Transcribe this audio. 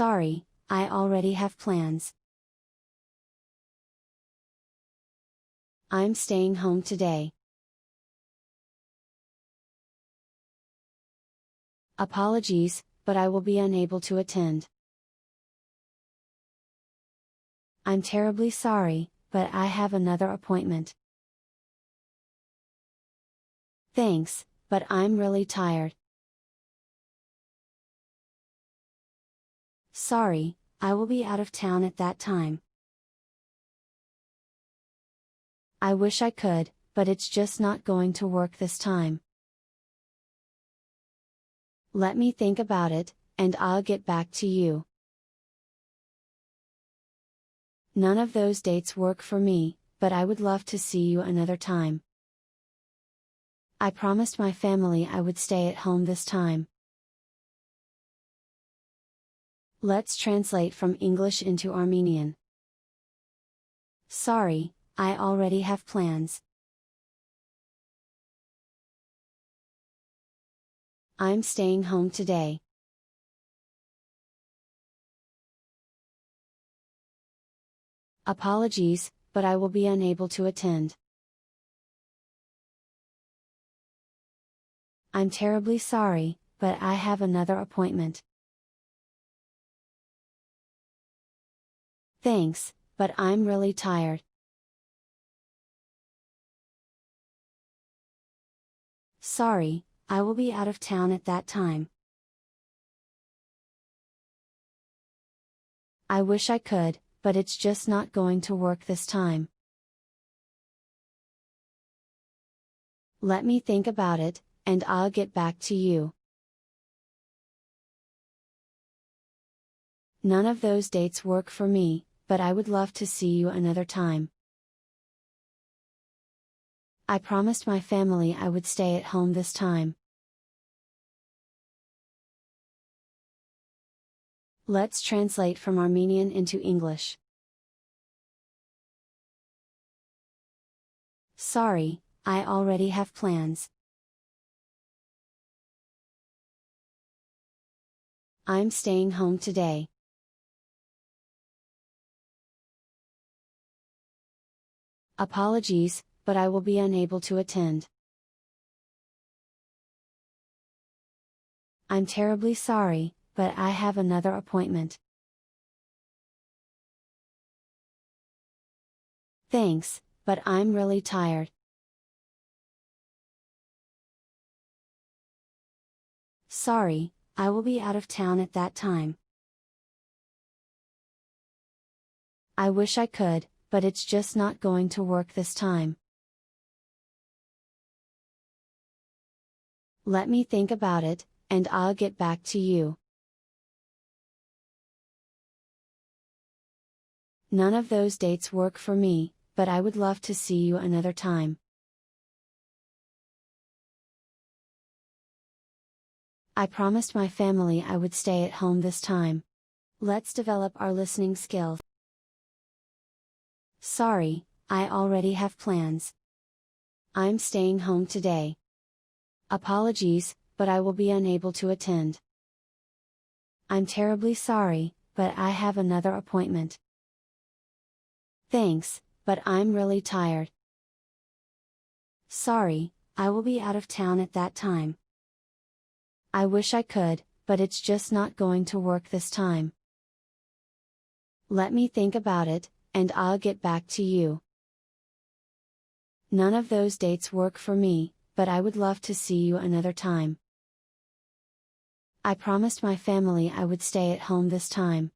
Sorry, I already have plans. I'm staying home today. Apologies, but I will be unable to attend. I'm terribly sorry, but I have another appointment. Thanks, but I'm really tired. Sorry, I will be out of town at that time. I wish I could, but it's just not going to work this time. Let me think about it, and I'll get back to you. None of those dates work for me, but I would love to see you another time. I promised my family I would stay at home this time. Let's translate from English into Armenian. Sorry, I already have plans. I'm staying home today. Apologies, but I will be unable to attend. I'm terribly sorry, but I have another appointment. Thanks, but I'm really tired. Sorry, I will be out of town at that time. I wish I could, but it's just not going to work this time. Let me think about it, and I'll get back to you. None of those dates work for me, but I would love to see you another time. I promised my family I would stay at home this time. Let's translate from Armenian into English. Sorry, I already have plans. I'm staying home today. Apologies, but I will be unable to attend. I'm terribly sorry, but I have another appointment. Thanks, but I'm really tired. Sorry, I will be out of town at that time. I wish I could, but it's just not going to work this time. Let me think about it, and I'll get back to you. None of those dates work for me, but I would love to see you another time. I promised my family I would stay at home this time. Let's develop our listening skills. Sorry, I already have plans. I'm staying home today. Apologies, but I will be unable to attend. I'm terribly sorry, but I have another appointment. Thanks, but I'm really tired. Sorry, I will be out of town at that time. I wish I could, but it's just not going to work this time. Let me think about it, and I'll get back to you. None of those dates work for me, but I would love to see you another time. I promised my family I would stay at home this time.